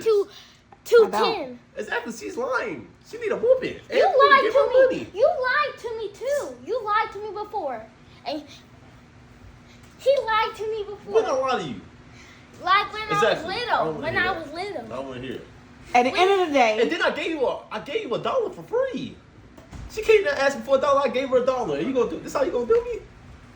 210. Exactly, she's lying. She need a whooping. You lied to me. You lied to me too. You lied to me before. And he lied to me before. When I lie to you? Like when I was little. When I was little. I want to hear. At the end of the day. And then I gave you $1 for free. She came there asking for $1. I gave her $1. You gonna do this? How you gonna do me?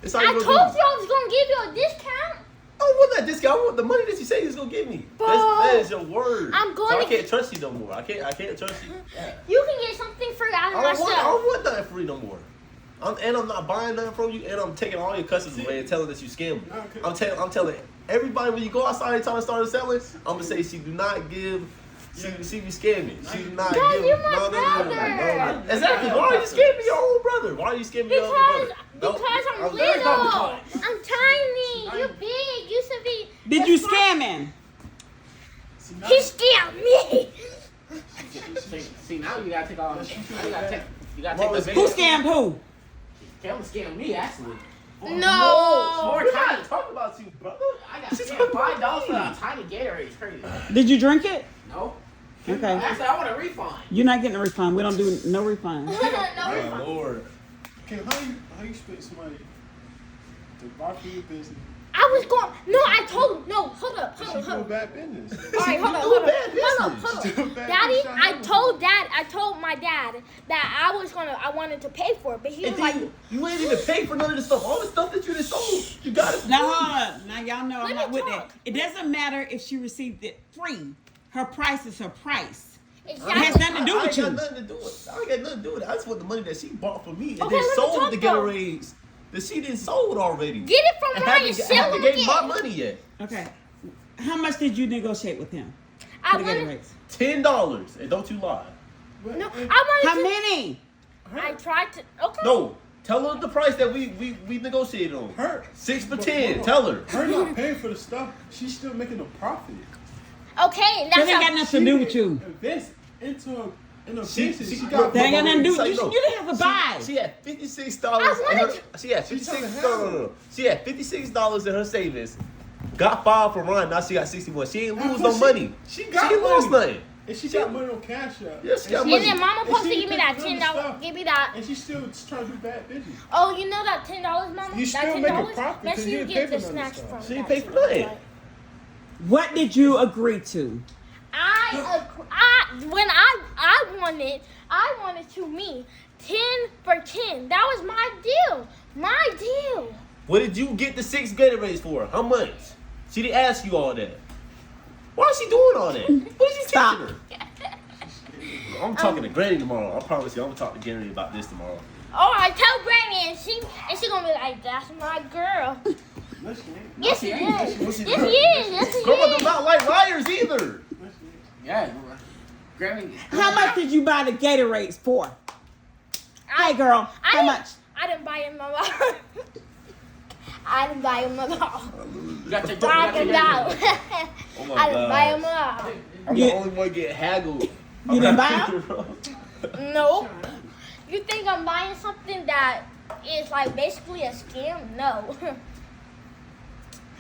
This how you I told you I was gonna give you a discount. I don't want that discount. I want the money that you say you was gonna give me. That is your word. I'm going. So I can't trust you no more. I can't trust you. Yeah. You can get something free out of myself. I don't want nothing free no more. I'm not buying nothing from you, and I'm taking all your customers away and telling that you scam me. Okay. I'm telling everybody when you go outside and try to start selling, I'm gonna say she do not give. She be scamming. She do not give. You're my brother. Exactly. Why are you scamming your own brother? Why are you scamming your own brother? Because I'm little. I'm tiny. You're big. You should be. Did you scam him? He scammed me. See, now you gotta take all. You gotta take the Who scammed who? Kaitlyn scammed me, actually. No. We're not talking about you, brother. I got scammed $5 for a tiny Gatorade. It's crazy. Did you drink it? No. Okay. Actually, I want a refund. You're not getting a refund. We don't do no refund. No. Oh, Lord. Okay, how you expect somebody to buy for your business? I was going. No, I told. No, hold up. She do bad business. All right, hold up. Daddy, I told my dad that I wanted to pay for it, but he was like, you ain't even paid for none of the stuff. All the stuff that you just sold, you got it. Now, hold on. Now, y'all know I'm not with that. It doesn't matter if she received it free. Her price is her price. Exactly. It has nothing to do with you. I ain't got nothing to do with it. I ain't got nothing to do with it. I just want the money that she bought for me and Okay, then let me sold talk the though. Gatorades that she didn't sold already. Get it from And Ryan. Sell them haven't gave my again. money yet. Okay. How much did you negotiate with him? I For the wanted. Gatorades? $10, and don't you lie. No, I How wanted. many? I tried to. Okay. No, tell her the price that we negotiated on. Her 6 for 10. Tell her. Her not paying for the stuff. She's still making a profit. Okay, That that's ain't got nothing to do with you. Invest into a business. She got. That ain't got nothing to do with you. No. You didn't have to buy. She had $56. I wanted She had $56. No. She had $56 in her savings. Got filed for Ryan. Now she got 61. She ain't lose no money. She She got ain't lose money. nothing. And she got money on Cash App. Yes, she got And money. then Mama supposed to she give me that paid for $10. stuff. Give me that. And she's still trying to do bad business. Oh, you know that $10, Mama? You that still make a $10? profit That's 'cause you you didn't get pay the for none of snacks the from. stuff. She ain't that pay for $10, nothing. right? What did you agree to? When I wanted to me 10 for 10. That was my deal. My deal. What did you get the 6 Gatorades for? How much? She didn't ask you all that. Why is she doing all that? What is you Stop. teaching her? I'm talking to Granny tomorrow. I promise you, I'm gonna talk to Granny about this tomorrow. Oh, I tell Granny and she gonna be like, that's my girl. No, she ain't. Yes, she is. Yes, she she is. Yes, she Grandma do is. not like liars either. Yeah, Grammy. How much did you buy the Gatorades for? Hey, girl. How much? I didn't buy him at all. I didn't buy him at all. You got your $5. Oh my I didn't buy God. him at all. I'm the only one getting haggled. You didn't buy them? No. You think I'm buying something that is like basically a scam? No.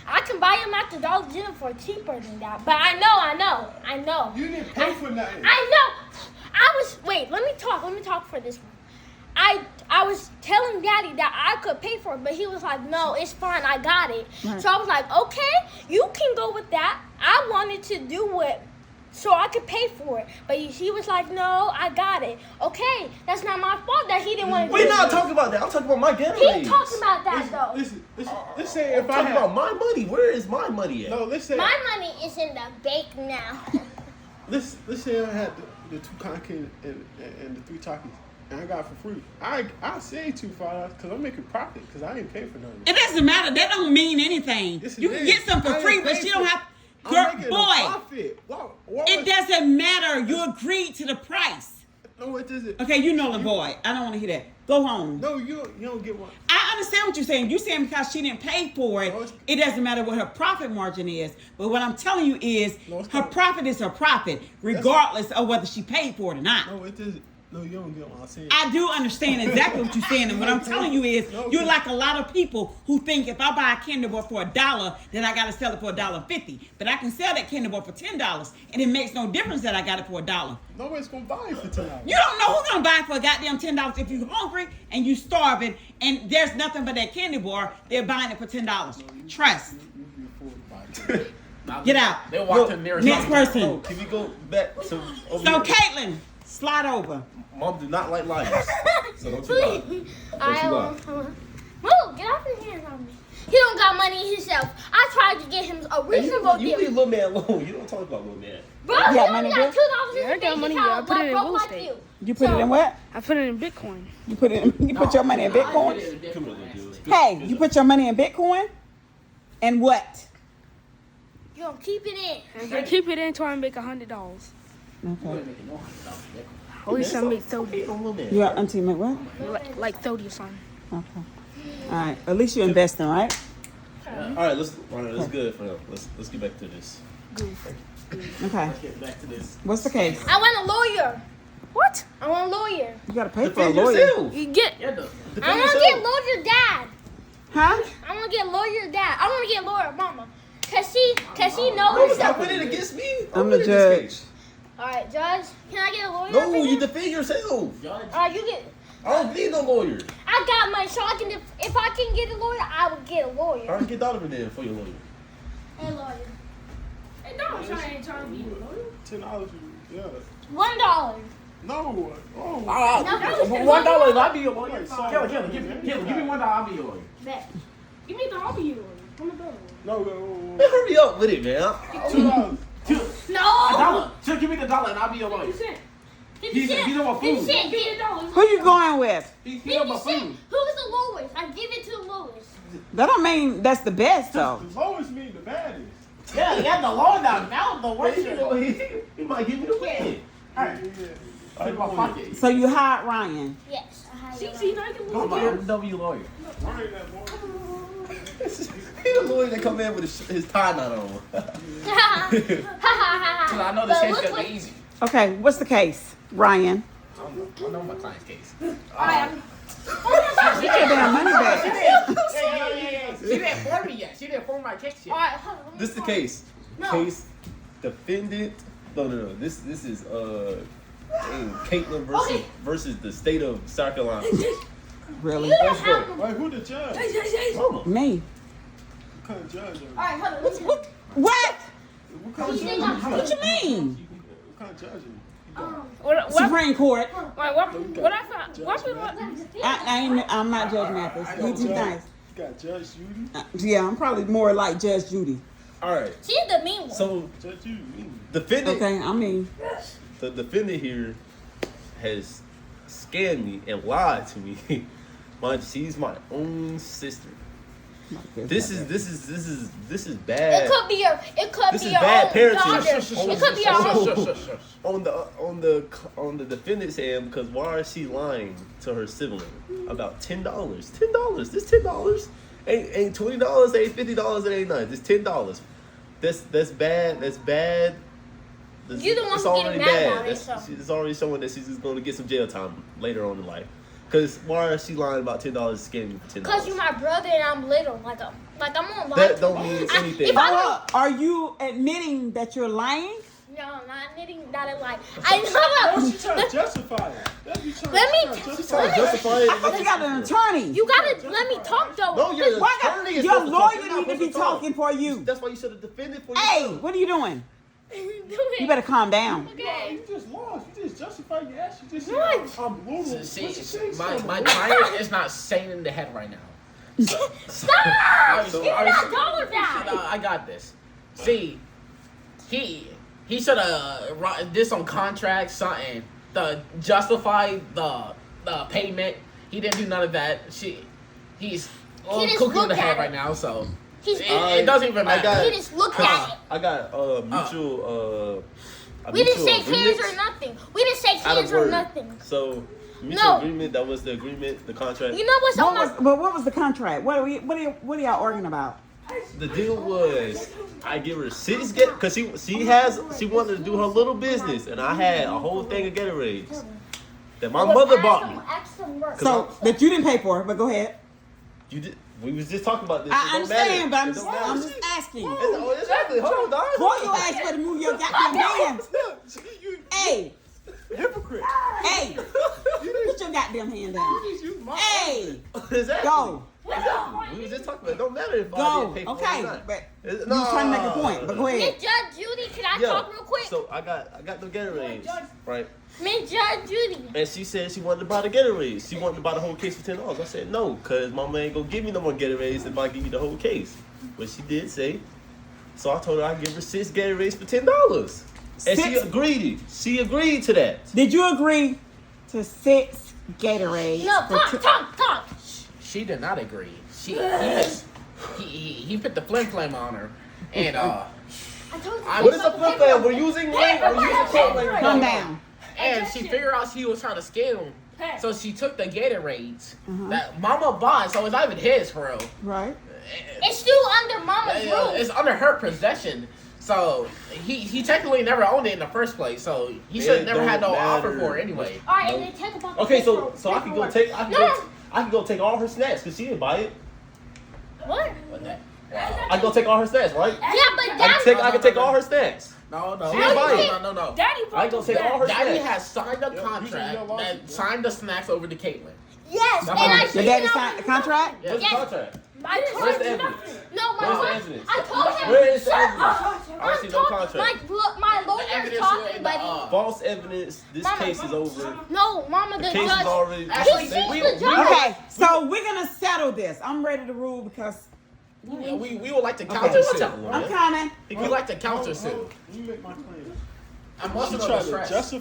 I can buy them at the Dollar General for cheaper than that. But I know. You didn't pay for nothing. I know. Wait, let me talk for this one. I was telling Daddy that I could pay for it, but he was like, no, it's fine, I got it. Right. So I was like, okay, you can go with that. I wanted to do it so I could pay for it. But he was like, no, I got it. Okay, that's not my fault that he didn't want to do We're it. not talking about that. I'm talking about my Gatorades. He talking about that, though. Listen. Let's say if I'm I talking had. about my money. Where is my money at? No, let's say. My money is in the bank now. Let's say I had the 2 conking and the 3 Takis. And I got it for free. I say $5 because I'm making profit because I ain't pay for nothing. It doesn't matter. That don't mean anything. Yes, it You can is. get some for I free, ain't but paid you don't for- have. I'm Girl, making a boy, profit. Why it doesn't matter. You agreed to the price. No, it doesn't. Okay, you know the boy. I don't want to hear that. Go home. No, you don't get one. I understand what you're saying. You're saying because she didn't pay for it, it doesn't matter what her profit margin is. But what I'm telling you is her profit is her profit, regardless of whether she paid for it or not. No, it doesn't. No, you don't get what I'm saying. I do understand exactly what you're saying, and what I'm telling you is you're like a lot of people who think if I buy a candy bar for $1, then I gotta sell it for $1.50. But I can sell that candy bar for $10, and it makes no difference that I got it for $1. Nobody's gonna buy it for $10. You don't know who's gonna buy it for a goddamn $10 if you're hungry and you starving, and there's nothing but that candy bar. They're buying it for $10. Trust. You fooled by it. Get out. They walk to the nearest. Next person. Oh, can we go back to over So here? Caitlyn, slide over. Mom do not like liars. So don't you lie. Please. Don't Move, get off your hands on me. He don't got money himself. I tried to get him a reasonable You deal. leave little man alone. You don't talk about little man. Bro, You he got only money, got bro? $2 in Yeah, I his got bank money. account, I put it in broke real like estate. you. You put it in what? I put it in Bitcoin. You put your money in Bitcoin? Come here, little dude. Hey, you put your money in Bitcoin? And what? You gonna keep it in. And I keep it in until I make $100. Okay. At least I make 30. Your auntie make what? Like 30 or something. Okay. All right. At least you're investing, right? All right, let's good for them. Let's get back to this. Okay. Let's get back to this. What's the case? I want a lawyer. What? I want a lawyer. You gotta pay for a Defend lawyer. yourself. You get Yeah, the, I Defend want to yourself. get lawyer dad. Huh? I want to get lawyer dad. I want to get lawyer mama. Cause she Bro, knows stop that. winning against me. I'm winning the this judge. case. All right, judge. Can I get a lawyer? No, for you him? defend yourself. All right, you get. I don't need no lawyer. I got money, so I can. If I can get a lawyer, I will get a All lawyer. right, get Donovan in for your lawyer. Hey, lawyer. Hey, no, I'm trying to be a lawyer. $10, yeah. $1. No. Oh. $1, I'll be your lawyer. Like, Kayla, give me $1, I'll be your lawyer. Bet. Give me the hobby lawyer. I'm a lawyer. No. Man, hurry up with it, man. $2. No. So give me the $1 and I'll be your lawyer. 50 He's cent. on my 50 food. cent. Get $1. Who you going with? He's 50 on my cent. food. Who's the lowest? I give it to the lowest. That don't mean that's the best though. The lowest mean the baddest. Yeah, you got the low down. Now the worst. He might give me the win. Alright. Yeah. Take my pocket. So you hired Ryan. Yes. I have Go my MW lawyer. Why ain't that more? He the lawyer that come in with his tie knot on. Cause I know this But case look gonna what- be easy. Okay, what's the case, Ryan? I know my client's case. Get your damn money back. She didn't form me yet. She didn't form my case yet. Alright, hold on. let me This is the find- case. No. Case defendant. No. This is Kaitlyn versus the state of South Carolina. Really? You don't Let's go. have to. Wait, who the judge? Mama. Me? What kind of judge are you? Alright, hold on. Listen. What? What kind of You judge think are I'm you? What you mean? What kind of judge are you? What Supreme Court. I'm not Judge Mathis. You too nice. You got Judge Judy? Yeah, I'm probably more like Judge Judy. All right. She's the mean one. So Judge Judy. defendant. Okay, I mean, The defendant here has scammed me and lied to me. She's my own sister. This is bad. It could be your. It could This be is your bad own parenting. daughter. It could be your own. on the defendant's hand, because why is she lying to her sibling about $10? $10. This $10 ain't $20. Ain't $50. It ain't nothing. It's $10. That's bad. That's bad. You the one It's who's getting already mad bad. about it, so. It's already showing that she's just going to get some jail time later on in life. Because why is she lying about $10 scamming for $10? Cause you my brother and I'm little. Like I'm on life. That don't mean anything. If I hold don't, up. Are you admitting that you're lying? no, I'm not admitting that I lie. I Why know. she trying to justify it? Let me try Let me- to She's justify trying it. to justify I it. thought you got an attorney. You gotta let me talk though. No, your Why got- attorney is your supposed to talk. You're lawyer not need to supposed be talk. talking for you. That's why you should have defended for Hey, yourself. what are you doing? Do You it. better calm down. Okay. You just lost. You just justified your ass. You just What? said, I'm Lulu. See, What you say, my son? client is not sane in the head right now. Stop! So Give me I that was- dollar back. I got this. See, he should have did some contract, something to justify the payment. He didn't do none of that. He's just cooking in looked the head at right it. now, so He's, it doesn't even I matter. got- he just looked at it. I got mutual. We didn't mutual shake hands agreements or nothing. We didn't shake out of hands or word. nothing. So mutual No. agreement. That was the agreement. The contract. You know what's on What was the contract? What are y'all arguing about? The deal was I give her 6 because she wanted to do her little business, and I had a whole thing of Gatorades. that my mother bought me. Extra work. So that you didn't pay for, but go ahead. You did. We was just talking about this. I understand, but I'm It don't matter. just asking. Oh, exactly. Hold on, Boy, your ass better move your goddamn hands. Hey, Hypocrite. hey, put your goddamn hand down. Hey, Exactly. go. Exactly. We was just talking about it. It don't matter if I Go. didn't pay for it Okay, or not. but It's- you was trying to make a point, but go ahead. Miss Judge Judy, can I Yeah. talk real quick? So I got the Gatorades, right? Miss Judge Judy. And she said she wanted to buy the Gatorades. She wanted to buy the whole case for $10. I said no, cause Mama ain't gonna give me no more Gatorades if I give you the whole case. But she did say. So I told her I'd give her 6 Gatorades for $10. And she 6? agreed. She agreed to that. Did you agree to 6 Gatorades? No, for talk. She did not agree. He put the flim on her, and I told you. What is a flip flop? We're using link or using code link. Calm down. and she figured out she was trying to scam him. Hey. So she took the Gatorades that Mama bought, so it's not even his for real. Right. It's still under Mama's roof. It's under her possession. So he technically never owned it in the first place. So he It should never had no don't offer matter. for it anyway. All right, and then take about the Okay, so paperwork. I can go take I can go take all her snacks because she didn't buy it. What? What that? I can go take all her snacks, right? Yeah, but I Daddy. can take all her snacks. No, She didn't buy it. no. Daddy I can go take all her Daddy snacks. has signed a contract that signed the snacks over to Kaitlyn. Yes, Your and I Your said daddy no. signed the contract? Where's the Yes. contract? I told Where's the him evidence? No, my Where's the lawyer. evidence? I told him. Where is the Shut evidence? up. I don't see no talking. contract. My lawyer's evidence talking, in but the, False evidence. This Mama. case is over. no, Mama, the The case is judge. already. Actually, He's we- the judge. Okay, so we're gonna settle this. I'm ready to rule because Yeah, we would like to Okay, counter watch sue. out, I'm coming. We like to counter sue. Let me make my claim. I'm She also tried going to stress. justify